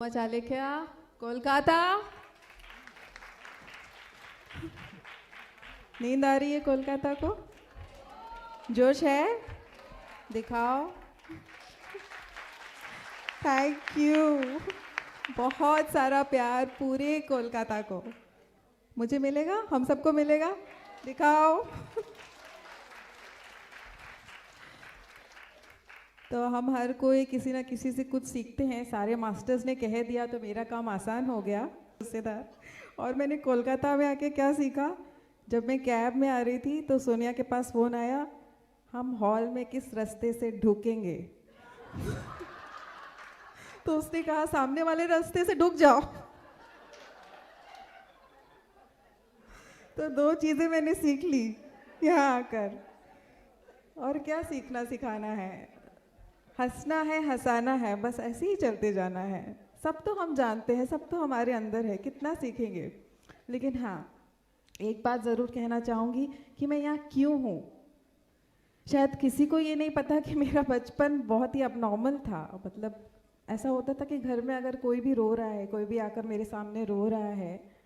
मचा क्या कोलकाता। नींद आ रही है कोलकाता को? जोश है? दिखाओ। थैंक यू, बहुत सारा प्यार पूरे कोलकाता को मुझे मिलेगा, हम सबको मिलेगा। दिखाओ। तो हम हर कोई किसी ना किसी से कुछ सीखते हैं। सारे मास्टर्स ने कह दिया तो मेरा काम आसान हो गया हिस्सेदार। और मैंने कोलकाता में आके क्या सीखा, जब मैं कैब में आ रही थी तो सोनिया के पास फ़ोन आया, हम हॉल में किस रास्ते से ढुकेंगे। तो उसने कहा सामने वाले रास्ते से ढुक जाओ। तो दो चीज़ें मैंने सीख ली यहाँ आकर। और क्या सीखना सिखाना है, हंसना है, हंसाना है, बस ऐसे ही चलते जाना है। सब तो हम जानते हैं, सब तो हमारे अंदर है, कितना सीखेंगे। लेकिन हाँ, एक बात ज़रूर कहना चाहूँगी कि मैं यहाँ क्यों हूँ। शायद किसी को ये नहीं पता कि मेरा बचपन बहुत ही अबनॉर्मल था। मतलब ऐसा होता था कि घर में अगर कोई भी रो रहा है, कोई भी आकर मेरे सामने रो रहा है,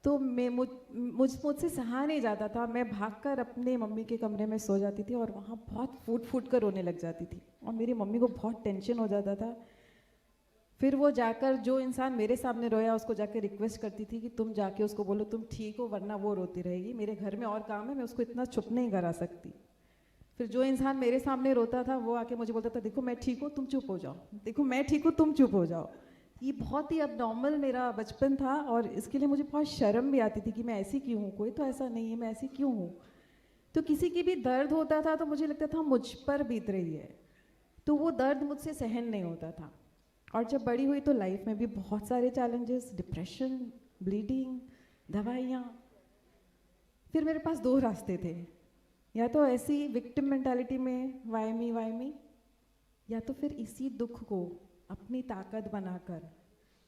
तो मैं मुझसे सहा नहीं जाता था। मैं भागकर अपने मम्मी के कमरे में सो जाती थी और वहाँ बहुत फूट फूट कर रोने लग जाती थी। और मेरी मम्मी को बहुत टेंशन हो जाता था। फिर वो जाकर, जो इंसान मेरे सामने रोया उसको जाकर रिक्वेस्ट करती थी कि तुम जाके उसको बोलो तुम ठीक हो, वरना वो रोती रहेगी। मेरे घर में और काम है, मैं उसको इतना चुप नहीं करा सकती। फिर जो इंसान मेरे सामने रोता था वो आके मुझे बोलता था, देखो मैं ठीक हूँ तुम चुप हो जाओ, देखो मैं ठीक हूँ तुम चुप हो जाओ। ये बहुत ही अबनॉर्मल मेरा बचपन था और इसके लिए मुझे बहुत शर्म भी आती थी कि मैं ऐसी क्यों हूँ, कोई तो ऐसा नहीं है, मैं ऐसी क्यों हूँ। तो किसी की भी दर्द होता था तो मुझे लगता था मुझ पर बीत रही है, तो वो दर्द मुझसे सहन नहीं होता था। और जब बड़ी हुई तो लाइफ में भी बहुत सारे चैलेंजेस, डिप्रेशन, ब्लीडिंग, दवाइयाँ। फिर मेरे पास दो रास्ते थे, या तो ऐसी विक्टिम मेंटालिटी में वाई मी, या तो फिर इसी दुख को अपनी ताकत बनाकर,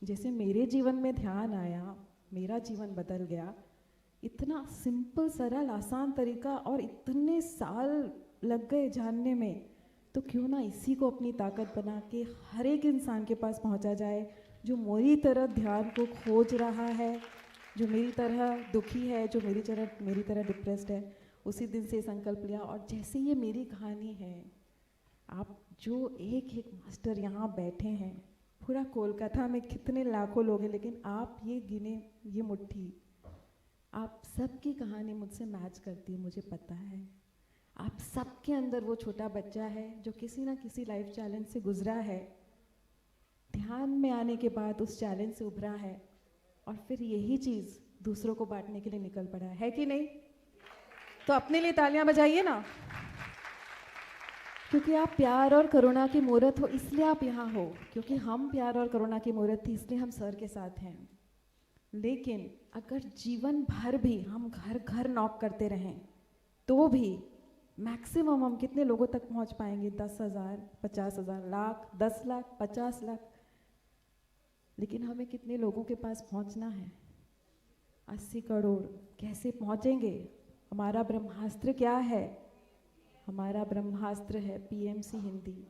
जैसे मेरे जीवन में ध्यान आया, मेरा जीवन बदल गया। इतना सिंपल, सरल, आसान तरीका और इतने साल लग गए जानने में, तो क्यों ना इसी को अपनी ताकत बना के हर एक इंसान के पास पहुंचा जाए जो मेरी तरह ध्यान को खोज रहा है, जो मेरी तरह दुखी है, जो मेरी तरह डिप्रेस्ड है। उसी दिन से संकल्प लिया। और जैसे ये मेरी कहानी है, आप जो एक एक मास्टर यहाँ बैठे हैं, पूरा कोलकाता में कितने लाखों लोग हैं, लेकिन आप ये गिने, ये मुट्ठी, आप सबकी कहानी मुझसे मैच करती है, मुझे पता है। आप सबके अंदर वो छोटा बच्चा है जो किसी ना किसी लाइफ चैलेंज से गुजरा है, ध्यान में आने के बाद उस चैलेंज से उभरा है और फिर यही चीज़ दूसरों को बांटने के लिए निकल पड़ा है कि नहीं? तो अपने लिए तालियां बजाइए ना, क्योंकि आप प्यार और करुणा की मूर्त हो, इसलिए आप यहाँ हो। क्योंकि हम प्यार और करुणा की मूर्त थी, इसलिए हम सर के साथ हैं। लेकिन अगर जीवन भर भी हम घर घर नॉक करते रहें तो भी मैक्सिमम हम कितने लोगों तक पहुँच पाएंगे? 10,000, 50,000, लाख, 10 लाख, 50 लाख। लेकिन हमें कितने लोगों के पास पहुँचना है? 80 करोड़। कैसे पहुँचेंगे? हमारा ब्रह्मास्त्र क्या है? हमारा ब्रह्मास्त्र है पीएमसी हिंदी।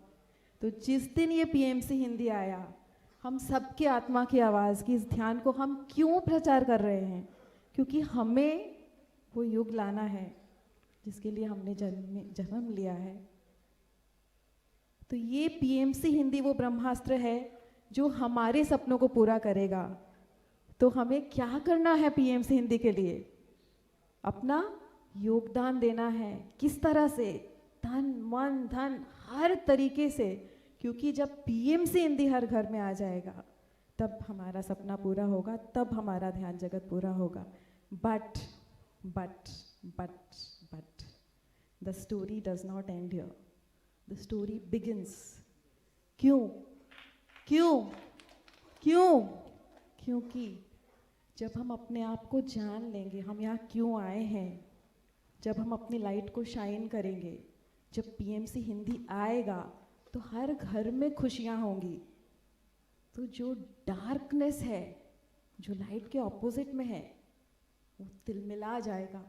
तो जिस दिन ये पीएमसी हिंदी आया, हम सबके आत्मा की आवाज़ की इस ध्यान को हम क्यों प्रचार कर रहे हैं? क्योंकि हमें वो युग लाना है जिसके लिए हमने जन्म लिया है। तो ये पीएमसी हिंदी वो ब्रह्मास्त्र है जो हमारे सपनों को पूरा करेगा। तो हमें क्या करना है पीएमसी हिंदी के लिए? अपना योगदान देना है। किस तरह से? तन, मन, धन, हर तरीके से। क्योंकि जब पीएमसी हिंदी हर घर में आ जाएगा तब हमारा सपना पूरा होगा, तब हमारा ध्यान जगत पूरा होगा। But the story does not and here, the story begins. क्यों? क्यों? क्यों? क्योंकि जब हम अपने आप को जान लेंगे, हम यहाँ क्यों आए हैं, जब हम अपनी लाइट को शाइन करेंगे, जब पीएमसी हिंदी आएगा तो हर घर में खुशियाँ होंगी। तो जो डार्कनेस है, जो लाइट के ऑपोजिट में है, वो तिलमिला जाएगा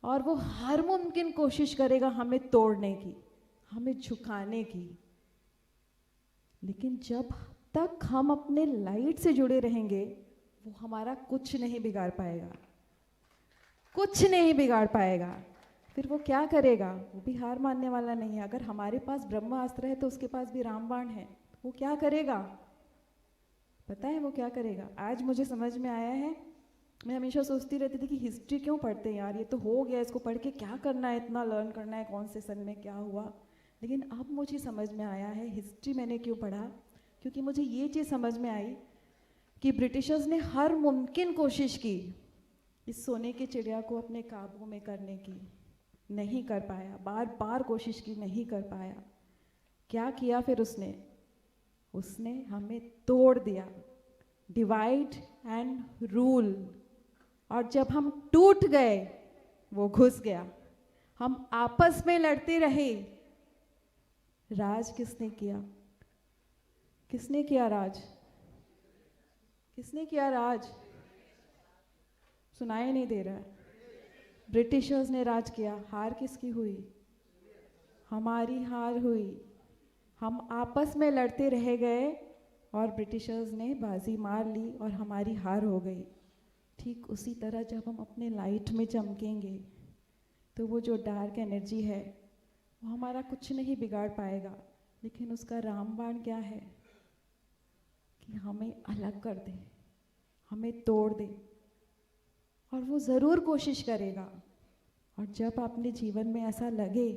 और वो हर मुमकिन कोशिश करेगा हमें तोड़ने की, हमें झुकाने की। लेकिन जब तक हम अपने लाइट से जुड़े रहेंगे वो हमारा कुछ नहीं बिगाड़ पाएगा, कुछ नहीं बिगाड़ पाएगा। फिर वो क्या करेगा? वो भी हार मानने वाला नहीं है। अगर हमारे पास ब्रह्मास्त्र है तो उसके पास भी रामबाण है। वो क्या करेगा? पता है वो क्या करेगा? आज मुझे समझ में आया है। मैं हमेशा सोचती रहती थी कि हिस्ट्री क्यों पढ़ते हैं यार, ये तो हो गया, इसको पढ़ के क्या करना है, इतना लर्न करना है, कौन से सन में क्या हुआ। लेकिन अब मुझे समझ में आया है हिस्ट्री मैंने क्यों पढ़ा, क्योंकि मुझे ये चीज़ समझ में आई कि ब्रिटिशर्स ने हर मुमकिन कोशिश की इस सोने की चिड़िया को अपने काबू में करने की, नहीं कर पाया। बार बार कोशिश की, नहीं कर पाया। क्या किया फिर उसने? उसने हमें तोड़ दिया, डिवाइड एंड रूल। और जब हम टूट गए वो घुस गया। हम आपस में लड़ते रहे। राज किसने किया? किसने किया राज? किसने किया राज? सुनाई नहीं दे रहा है। ब्रिटिशर्स ने राज किया। हार किसकी हुई? हमारी हार हुई। हम आपस में लड़ते रह गए और ब्रिटिशर्स ने बाजी मार ली और हमारी हार हो गई। ठीक उसी तरह जब हम अपने लाइट में चमकेंगे तो वो जो डार्क एनर्जी है वो हमारा कुछ नहीं बिगाड़ पाएगा। लेकिन उसका रामबाण क्या है? कि हमें अलग कर दे, हमें तोड़ दे। और वो ज़रूर कोशिश करेगा। और जब अपने जीवन में ऐसा लगे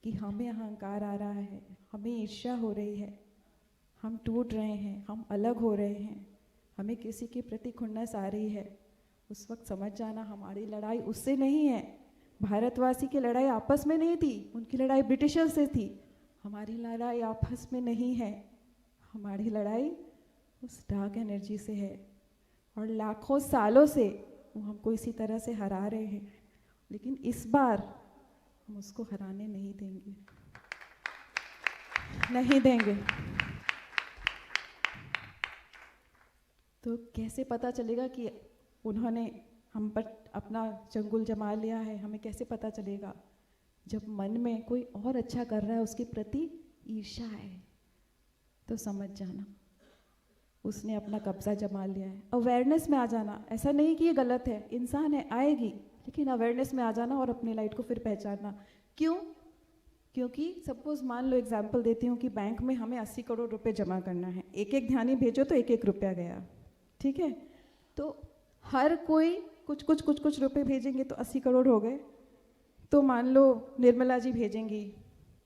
कि हमें अहंकार आ रहा है, हमें ईर्ष्या हो रही है, हम टूट रहे हैं, हम अलग हो रहे हैं, हमें किसी के प्रति खुन्नस आ रही है, उस वक्त समझ जाना हमारी लड़ाई उससे नहीं है। भारतवासी की लड़ाई आपस में नहीं थी, उनकी लड़ाई ब्रिटिशर्स से थी। हमारी लड़ाई आपस में नहीं है, हमारी लड़ाई उस डार्क एनर्जी से है। और लाखों सालों से वो हमको इसी तरह से हरा रहे हैं। लेकिन इस बार हम उसको हराने नहीं देंगे, नहीं देंगे। तो कैसे पता चलेगा कि उन्होंने हम पर अपना चंगुल जमा लिया है? हमें कैसे पता चलेगा? जब मन में कोई और अच्छा कर रहा है, उसके प्रति ईर्ष्या है, तो समझ जाना उसने अपना कब्जा जमा लिया है। अवेयरनेस में आ जाना। ऐसा नहीं कि ये गलत है, इंसान है, आएगी, लेकिन अवेयरनेस में आ जाना और अपनी लाइट को फिर पहचानना। क्यों? क्योंकि सपोज मान लो, एग्जाम्पल देती हूँ कि बैंक में हमें 80 करोड़ रुपए जमा करना है। एक एक ध्यानी भेजो तो एक एक रुपया गया, ठीक है? तो हर कोई कुछ कुछ कुछ कुछ रुपए भेजेंगे तो 80 करोड़ हो गए। तो मान लो निर्मला जी भेजेंगी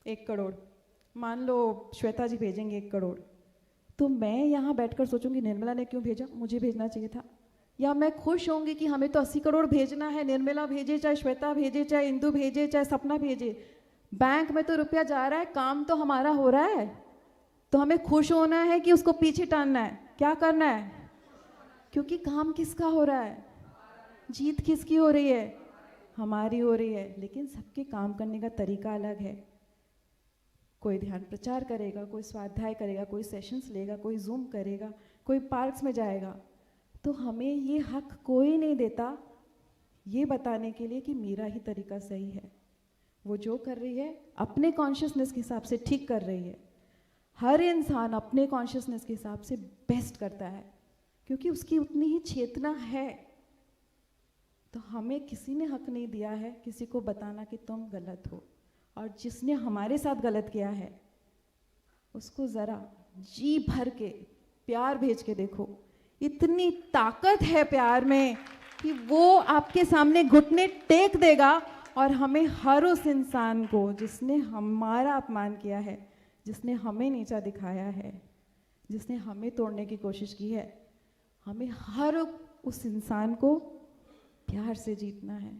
1 करोड़, मान लो श्वेता जी भेजेंगे 1 करोड़। तो मैं यहाँ बैठकर सोचूंगी निर्मला ने क्यों भेजा, मुझे भेजना चाहिए था। या मैं खुश होंगी कि हमें तो 80 करोड़ भेजना है, निर्मला भेजे चाहे श्वेता भेजे चाहे इंदु भेजे चाहे सपना भेजे, बैंक में तो रुपया जा रहा है, काम तो हमारा हो रहा है। तो हमें खुश होना है कि उसको पीछे टानना है? क्या करना है? क्योंकि काम किसका हो रहा है? जीत किसकी हो रही है? हमारी हो रही है। लेकिन सबके काम करने का तरीका अलग है। कोई ध्यान प्रचार करेगा, कोई स्वाध्याय करेगा, कोई सेशंस लेगा, कोई जूम करेगा, कोई पार्क्स में जाएगा। तो हमें ये हक कोई नहीं देता ये बताने के लिए कि मेरा ही तरीका सही है। वो जो कर रही है अपने कॉन्शियसनेस के हिसाब से ठीक कर रही है। हर इंसान अपने कॉन्शियसनेस के हिसाब से बेस्ट करता है, क्योंकि उसकी उतनी ही चेतना है। तो हमें किसी ने हक नहीं दिया है किसी को बताना कि तुम गलत हो। और जिसने हमारे साथ गलत किया है उसको ज़रा जी भर के प्यार भेज के देखो। इतनी ताकत है प्यार में कि वो आपके सामने घुटने टेक देगा। और हमें हर उस इंसान को जिसने हमारा अपमान किया है, जिसने हमें नीचा दिखाया है, जिसने हमें तोड़ने की कोशिश की है, हमें हर उस इंसान को प्यार से जीतना है,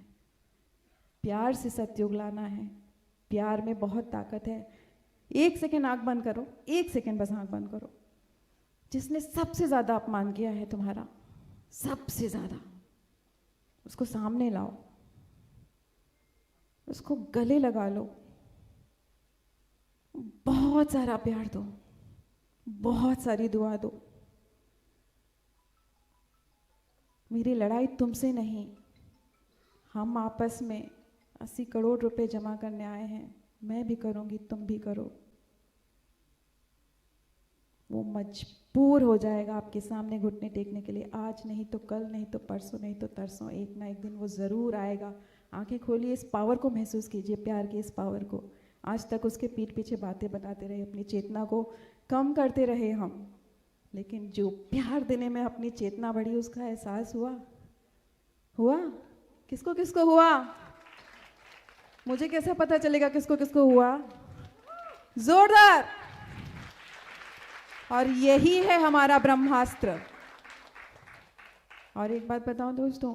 प्यार से सत्युग लाना है। प्यार में बहुत ताकत है। 1 सेकेंड आंख बंद करो, 1 सेकेंड बस आंख बंद करो। जिसने सबसे ज़्यादा अपमान किया है तुम्हारा, सबसे ज़्यादा, उसको सामने लाओ, उसको गले लगा लो, बहुत सारा प्यार दो, बहुत सारी दुआ दो। मेरी लड़ाई तुमसे नहीं, हम आपस में 80 करोड़ रुपए जमा करने आए हैं। मैं भी करूंगी, तुम भी करो। वो मजबूर हो जाएगा आपके सामने घुटने टेकने के लिए। आज नहीं तो कल, नहीं तो परसों, नहीं तो तरसों, एक ना एक दिन वो ज़रूर आएगा। आंखें खोलिए, इस पावर को महसूस कीजिए, प्यार की इस पावर को। आज तक उसके पीठ पीछे बातें बनाते रहे, अपनी चेतना को कम करते रहे हम, लेकिन जो प्यार देने में अपनी चेतना बढ़ी, उसका एहसास हुआ? किसको किसको हुआ? मुझे कैसा पता चलेगा किसको किसको हुआ? जोरदार! और यही है हमारा ब्रह्मास्त्र। और एक बात बताऊं दोस्तों,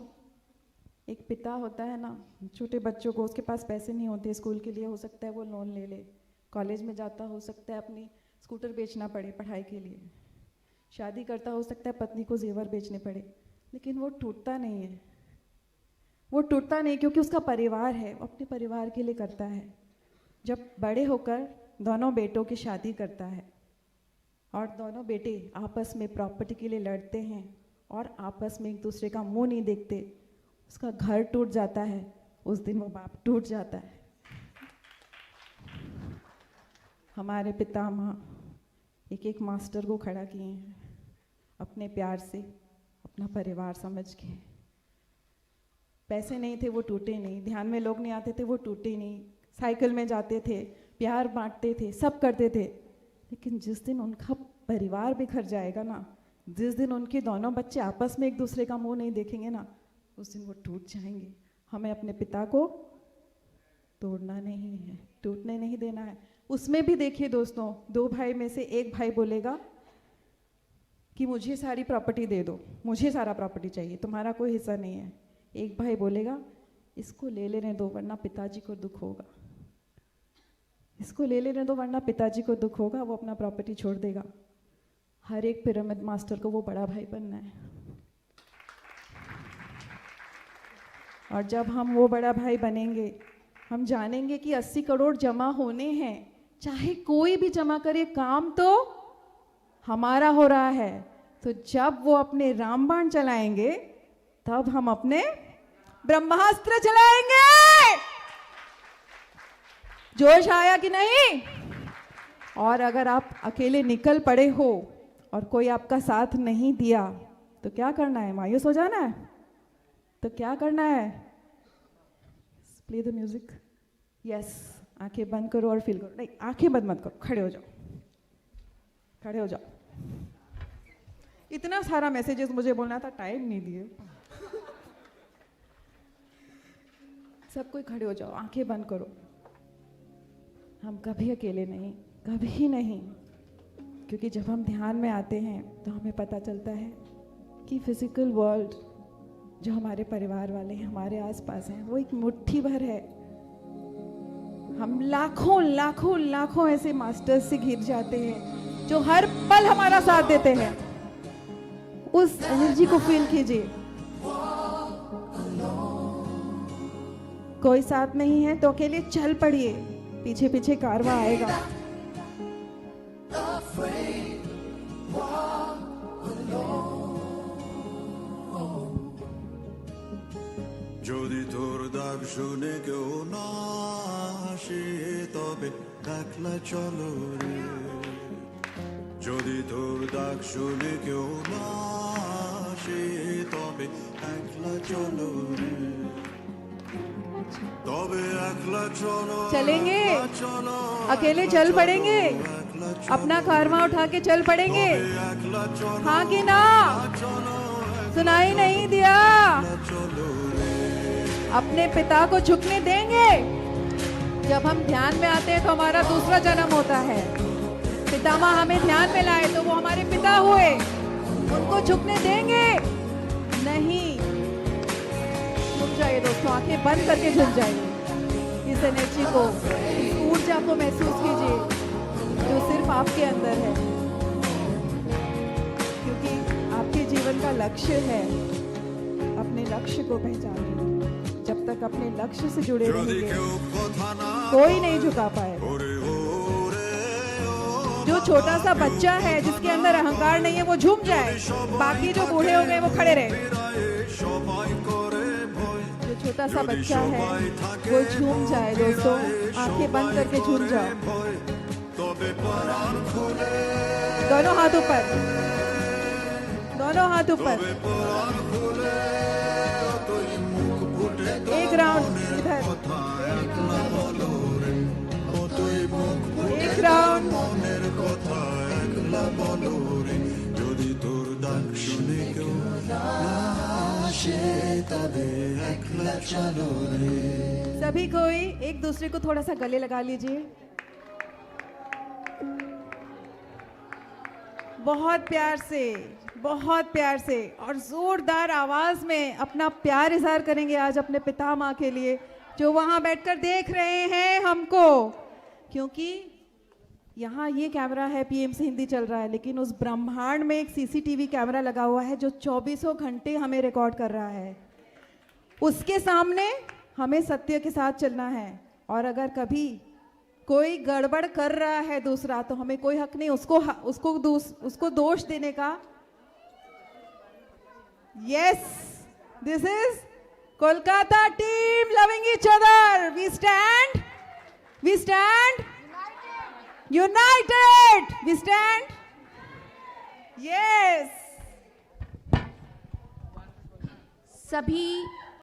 एक पिता होता है ना, छोटे बच्चों को, उसके पास पैसे नहीं होते स्कूल के लिए, हो सकता है वो लोन ले ले, कॉलेज में जाता, हो सकता है अपनी स्कूटर बेचना पड़े पढ़ाई के लिए, शादी करता, हो सकता है पत्नी को जेवर बेचने पड़े, लेकिन वो टूटता नहीं है। वो टूटता नहीं क्योंकि उसका परिवार है, वो अपने परिवार के लिए करता है। जब बड़े होकर दोनों बेटों की शादी करता है और दोनों बेटे आपस में प्रॉपर्टी के लिए लड़ते हैं और आपस में एक दूसरे का मुंह नहीं देखते, उसका घर टूट जाता है, उस दिन वो बाप टूट जाता है। हमारे पितामह एक एक मास्टर को खड़ा किए हैं अपने प्यार से, अपना परिवार समझ के। पैसे नहीं थे वो टूटे नहीं, ध्यान में लोग नहीं आते थे वो टूटे नहीं, साइकिल में जाते थे, प्यार बांटते थे, सब करते थे, लेकिन जिस दिन उनका परिवार बिखर जाएगा ना, जिस दिन उनके दोनों बच्चे आपस में एक दूसरे का मुंह नहीं देखेंगे ना, उस दिन वो टूट जाएंगे। हमें अपने पिता को तोड़ना नहीं है, टूटने नहीं देना है। उसमें भी देखिए दोस्तों, दो भाई में से एक भाई बोलेगा कि मुझे सारी प्रॉपर्टी दे दो, मुझे सारा प्रॉपर्टी चाहिए, तुम्हारा कोई हिस्सा नहीं है। एक भाई बोलेगा इसको ले लेने दो वरना पिताजी को दुख होगा, इसको ले लेने दो वरना पिताजी को दुख होगा, वो अपना प्रॉपर्टी छोड़ देगा। हर एक पिरामिड मास्टर को वो बड़ा भाई बनना है। और जब हम वो बड़ा भाई बनेंगे, हम जानेंगे कि 80 करोड़ जमा होने हैं, चाहे कोई भी जमा करे, काम तो हमारा हो रहा है। तो जब वो अपने रामबाण चलाएंगे, तब हम अपने ब्रह्मास्त्र चलाएंगे। जोश आया कि नहीं? और अगर आप अकेले निकल पड़े हो और कोई आपका साथ नहीं दिया, तो क्या करना है? मायूस हो जाना है? तो क्या करना है? Play the music. यस, आंखें बंद करो और फील करो। नहीं, आंखें बंद मत करो, खड़े हो जाओ, खड़े हो जाओ। इतना सारा मैसेजेस मुझे बोलना था, टाइम नहीं दिए। सब कोई खड़े हो जाओ, आंखें बंद करो। हम कभी अकेले नहीं, कभी नहीं, क्योंकि जब हम ध्यान में आते हैं तो हमें पता चलता है कि फिजिकल वर्ल्ड, जो हमारे परिवार वाले हैं, हमारे आसपास हैं, वो एक मुट्ठी भर है। हम लाखों लाखों लाखों ऐसे मास्टर्स से घिर जाते हैं जो हर पल हमारा साथ देते हैं। उस एनर्जी को फील कीजिए। कोई साथ नहीं है तो अकेले चल पड़िए, पीछे पीछे कारवां आएगा। যদি তোর ডাক শুনে কেউ না আসে তবে একলা চলো রে, যদি তোর ডাক শুনে কেউ না আসে তবে একলা চলো রে, তবে একলা চলো। चलेंगे, अकेले चल पड़ेंगे, अपना कारवां उठा के चल पड़ेंगे। हाँ कि ना? सुनाई नहीं दिया? अपने पिता को झुकने देंगे। जब हम ध्यान में आते हैं तो हमारा दूसरा जन्म होता है। पितामह हमें ध्यान में लाए तो वो हमारे पिता हुए, उनको झुकने देंगे नहीं। झुक जाइए दोस्तों, आंखें बंद करके झुक जाइए। इस एनर्जी को, इस ऊर्जा को महसूस कीजिए जो सिर्फ आपके अंदर है, क्योंकि आपके जीवन का लक्ष्य है अपने लक्ष्य को पहचानना। जब तक अपने लक्ष्य से जुड़े रहेंगे, कोई नहीं झुका पाए। जो छोटा सा बच्चा है जिसके अंदर अहंकार नहीं है, वो झुक जाए, बाकी जो बूढ़े हो गए वो खड़े रहे। जो छोटा सा बच्चा है वो झूम जाए। दोस्तों, आंखें बंद करके झूम जाओ। दोनों हाथ ऊपर, दोनों हाथ ऊपर। তবে পরাণ খুলে যতই মুখ ফুটে एक राउंड इधर, কথা একলা বলো রে যতই মুখ ফুটে एक राउंड। মনের কথা একলা বলো রে যদি তোর ডাক শুনে কেউ না আসে তবে একলা চলো রে सभी कोई एक दूसरे को थोड़ा सा गले लगा लीजिए। बहुत प्यार से, बहुत प्यार से और जोरदार आवाज में अपना प्यार इजहार करेंगे आज अपने पिता माँ के लिए जो वहां बैठकर देख रहे हैं हमको। क्योंकि यहाँ ये कैमरा है, पीएमसी हिंदी चल रहा है, लेकिन उस ब्रह्मांड में एक सीसीटीवी कैमरा लगा हुआ है जो 24 घंटे हमें रिकॉर्ड कर रहा है। उसके सामने हमें सत्य के साथ चलना है और अगर कभी कोई गड़बड़ कर रहा है दूसरा तो हमें कोई हक नहीं उसको दोष देने का। Yes, this is Kolkata team loving each other. We stand united, we stand. Yes, सभी